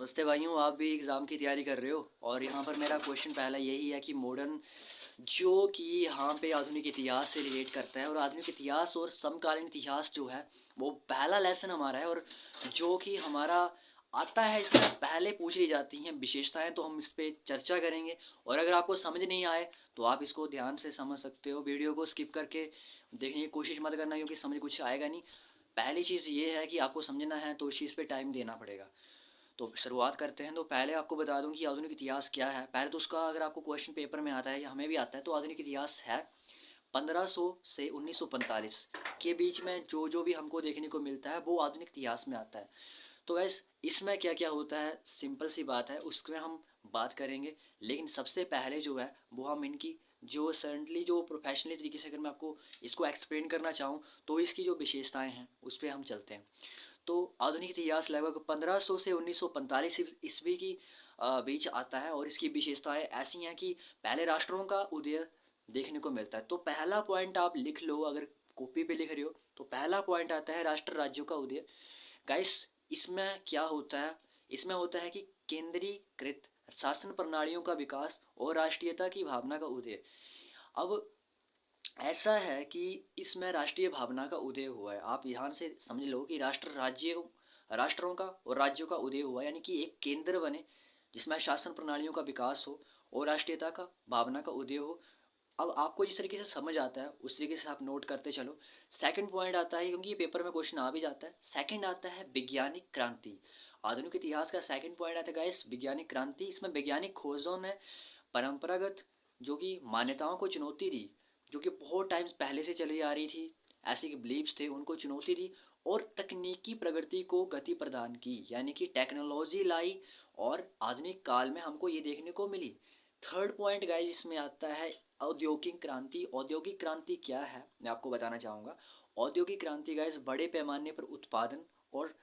नमस्ते भाइयों, आप भी एग्ज़ाम की तैयारी कर रहे हो। और यहाँ पर मेरा क्वेश्चन पहला यही है कि मॉडर्न जो कि यहाँ पे आधुनिक इतिहास से रिलेट करता है, और आधुनिक इतिहास और समकालीन इतिहास जो है वो पहला लेसन हमारा है। और जो कि हमारा आता है, इसमें पहले पूछ ली जाती हैं विशेषताएं, तो हम इस पर चर्चा करेंगे। और अगर आपको समझ नहीं आए तो आप इसको ध्यान से समझ सकते हो, वीडियो को स्किप करके देखने की कोशिश मत करना, क्योंकि समझ कुछ आएगा नहीं। पहली चीज़ ये है कि आपको समझना है तो इस चीज़ पे टाइम देना पड़ेगा। तो शुरुआत करते हैं। तो पहले आपको बता दूं कि आधुनिक इतिहास क्या है। पहले तो उसका अगर आपको क्वेश्चन पेपर में आता है या हमें भी आता है, तो आधुनिक इतिहास है 1500 से 1945 के बीच में जो जो भी हमको देखने को मिलता है वो आधुनिक इतिहास में आता है। तो गैस इसमें क्या क्या होता है, सिंपल सी बात है, उसमें हम बात करेंगे। लेकिन सबसे पहले जो है वो हम इनकी जो सर्टनली जो प्रोफेशनली तरीके से अगर मैं आपको इसको एक्सप्लेन करना चाहूँ तो इसकी जो विशेषताएं हैं उस पर हम चलते हैं। तो आधुनिक इतिहास लगभग 1500 से 1945 ईस्वी की बीच आता है। और इसकी विशेषताएं ऐसी हैं कि पहले राष्ट्रों का उदय देखने को मिलता है। तो पहला पॉइंट आप लिख लो, अगर कॉपी पे लिख रहे हो तो पहला पॉइंट आता है राष्ट्र राज्यों का उदय। गाइस इसमें क्या होता है, इसमें होता है कि केंद्रीकृत शासन प्रणालियों का विकास और राष्ट्रीयता की भावना का उदय। अब ऐसा है कि इसमें राष्ट्रीय भावना का उदय हुआ है। आप ध्यान से समझ लो कि राष्ट्रों का और राज्यों का उदय हुआ, यानी कि एक केंद्र बने जिसमें शासन प्रणालियों का विकास हो और राष्ट्रीयता का भावना का उदय हो। अब आपको जिस तरीके से समझ आता है उस तरीके से आप नोट करते चलो। सेकंड पॉइंट आता है, क्योंकि ये पेपर में क्वेश्चन आ भी जाता है, सेकंड आता है वैज्ञानिक क्रांति। आधुनिक इतिहास का सेकंड पॉइंट आता है गाइस वैज्ञानिक क्रांति। इसमें वैज्ञानिक खोजों ने परंपरागत जो कि मान्यताओं को चुनौती दी, जो कि बहुत टाइम्स पहले से चली आ रही थी, ऐसे के बिलीव्स थे उनको चुनौती दी और तकनीकी प्रगति को गति प्रदान की, यानी कि टेक्नोलॉजी लाई और आधुनिक काल में हमको ये देखने को मिली। थर्ड पॉइंट गाइस इसमें आता है औद्योगिक क्रांति। औद्योगिक क्रांति क्या है मैं आपको बताना चाहूँगा। औद्योगिक क्रांति गाइस बड़े पैमाने पर उत्पादन और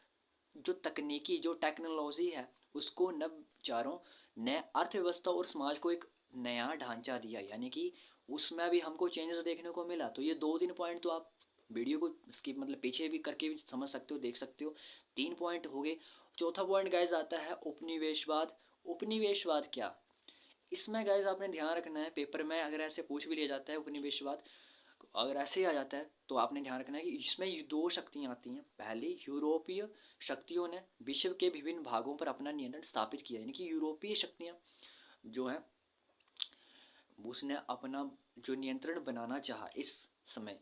जो तकनीकी जो टेक्नोलॉजी है उसको नवचारों ने अर्थव्यवस्था और समाज को एक नया ढांचा दिया, यानी कि उसमें भी हमको चेंजेस देखने को मिला। तो ये दो तीन पॉइंट तो आप वीडियो को स्किप मतलब पीछे भी करके भी समझ सकते हो, देख सकते हो। तीन पॉइंट हो गए। चौथा पॉइंट गाइज आता है उपनिवेशवाद। उपनिवेशवाद क्या, इसमें गाइज आपने ध्यान रखना है, पेपर में अगर ऐसे पूछ भी लिया जाता है उपनिवेशवाद, अगर ऐसे ही आ जाता है तो आपने ध्यान रखना है कि इसमें दो शक्तियाँ आती हैं। पहली, यूरोपीय शक्तियों ने विश्व के विभिन्न भागों पर अपना नियंत्रण स्थापित किया, यानी कि यूरोपीय शक्तियाँ जो है उसने अपना जो नियंत्रण बनाना चाहा इस समय।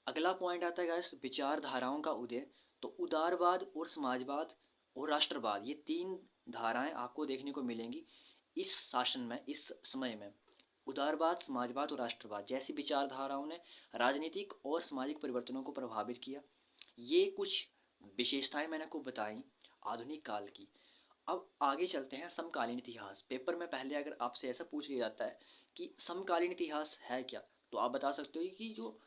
अगला पॉइंट आता है गाइस विचारधाराओं का उदय। तो उदारवाद और समाजवाद और राष्ट्रवाद, ये तीन धाराएं आपको देखने को मिलेंगी इस शासन में, इस समय में। उदारवाद, समाजवाद और राष्ट्रवाद जैसी विचारधाराओं ने राजनीतिक और सामाजिक परिवर्तनों को प्रभावित किया। ये कुछ विशेषताएं मैंने आपको बताई आधुनिक काल की। अब आगे चलते हैं समकालीन इतिहास। पेपर में पहले अगर आपसे ऐसा पूछ लिया जाता है कि समकालीन इतिहास है क्या, तो आप बता सकते हो कि जो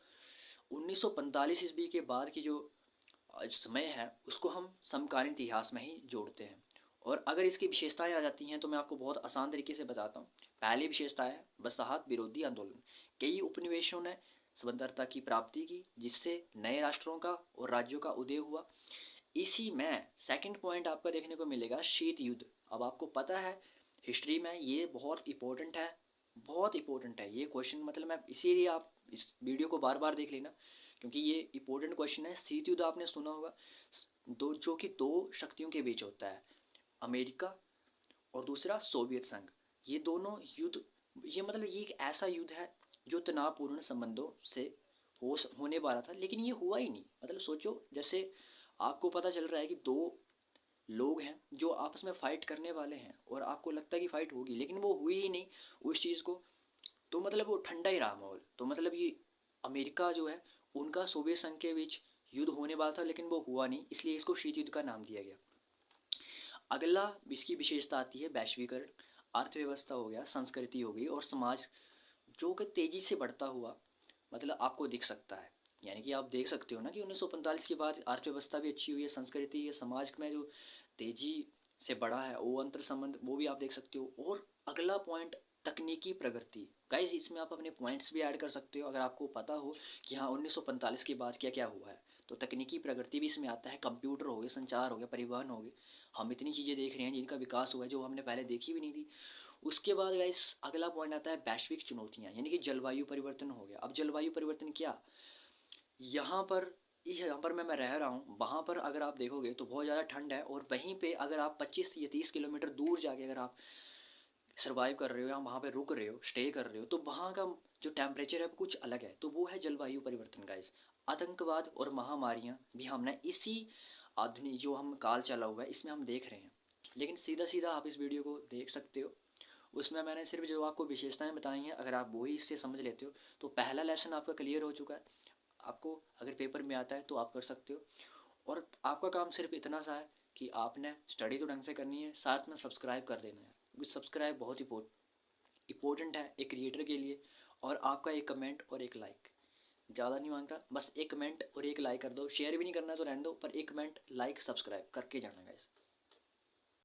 1945 ईस्वी के बाद की जो समय है उसको हम समकालीन इतिहास में ही जोड़ते हैं। और अगर इसकी विशेषताएं आ जाती हैं तो मैं आपको बहुत आसान तरीके से बताता हूँ। पहली विशेषता है वसाहत विरोधी आंदोलन। कई उपनिवेशों ने स्वतंत्रता की प्राप्ति की, जिससे नए राष्ट्रों का और राज्यों का उदय हुआ। इसी में सेकंड पॉइंट आपको देखने को मिलेगा शीत युद्ध। अब आपको पता है हिस्ट्री में ये बहुत इंपॉर्टेंट है, बहुत इंपॉर्टेंट है ये क्वेश्चन। मतलब मैं इसीलिए आप इस वीडियो को बार बार देख लेना, क्योंकि ये इंपॉर्टेंट क्वेश्चन है। शीत युद्ध आपने सुना होगा, दो जो कि दो शक्तियों के बीच होता है, अमेरिका और दूसरा सोवियत संघ। ये दोनों युद्ध, ये मतलब ये एक ऐसा युद्ध है जो तनावपूर्ण संबंधों से होने वाला था, लेकिन ये हुआ ही नहीं। मतलब सोचो, जैसे आपको पता चल रहा है कि दो लोग हैं जो आपस में फाइट करने वाले हैं और आपको लगता है कि फाइट होगी, लेकिन वो हुई ही नहीं उस चीज़ को। तो मतलब वो ठंडा ही रहा माहौल। तो मतलब ये अमेरिका जो है उनका सोवियत संघ के बीच युद्ध होने वाला था, लेकिन वो हुआ नहीं, इसलिए इसको शीत युद्ध का नाम दिया गया। अगला इसकी विशेषता आती है वैश्वीकरण। अर्थव्यवस्था हो गया, संस्कृति हो गई और समाज जो कि तेजी से बढ़ता हुआ मतलब आपको दिख सकता है। यानी कि आप देख सकते हो ना कि 1945 के बाद अर्थव्यवस्था भी अच्छी हुई है, संस्कृति या समाज में जो तेजी से बढ़ा है वो अंतर संबंध वो भी आप देख सकते हो। और अगला पॉइंट तकनीकी प्रगति। गाइज इसमें आप अपने पॉइंट्स भी ऐड कर सकते हो अगर आपको पता हो कि हाँ 1945 के बाद क्या क्या हुआ है। तो तकनीकी प्रगति भी इसमें आता है, कंप्यूटर हो गए, संचार हो गया, परिवहन हो गए, हम इतनी चीज़ें देख रहे हैं जिनका विकास हुआ है जो हमने पहले देखी भी नहीं थी। उसके बाद गाइस अगला पॉइंट आता है वैश्विक चुनौतियाँ, यानी कि जलवायु परिवर्तन हो गया। अब जलवायु परिवर्तन क्या, यहाँ पर यहाँ पर मैं रह रहा हूँ, वहाँ पर अगर आप देखोगे तो बहुत ज़्यादा ठंड है, और वहीं पे अगर आप 25 या 30 किलोमीटर दूर जाके अगर आप सर्वाइव कर रहे हो या वहाँ पे रुक रहे हो, स्टे कर रहे हो, तो वहाँ का जो टेम्परेचर है वो कुछ अलग है। तो वो है जलवायु परिवर्तन गाइस। आतंकवाद और महामारियाँ भी हमने इसी आधुनिक जो हम काल चला हुआ है इसमें हम देख रहे हैं। लेकिन सीधा सीधा आप इस वीडियो को देख सकते हो, उसमें मैंने सिर्फ जो आपको विशेषताएं बताई हैं, अगर आप वही इससे समझ लेते हो तो पहला लेसन आपका क्लियर हो चुका है। आपको अगर पेपर में आता है तो आप कर सकते हो, और आपका काम सिर्फ इतना सा है कि आपने स्टडी तो ढंग से करनी है, साथ में सब्सक्राइब कर देना है, क्योंकि सब्सक्राइब बहुत इंपॉर्टेंट है एक क्रिएटर के लिए। और आपका एक कमेंट और एक लाइक, ज़्यादा नहीं मांगता, बस एक कमेंट और एक लाइक कर दो, शेयर भी नहीं करना तो रहने दो, पर एक कमेंट लाइक सब्सक्राइब करके जाना गाइस।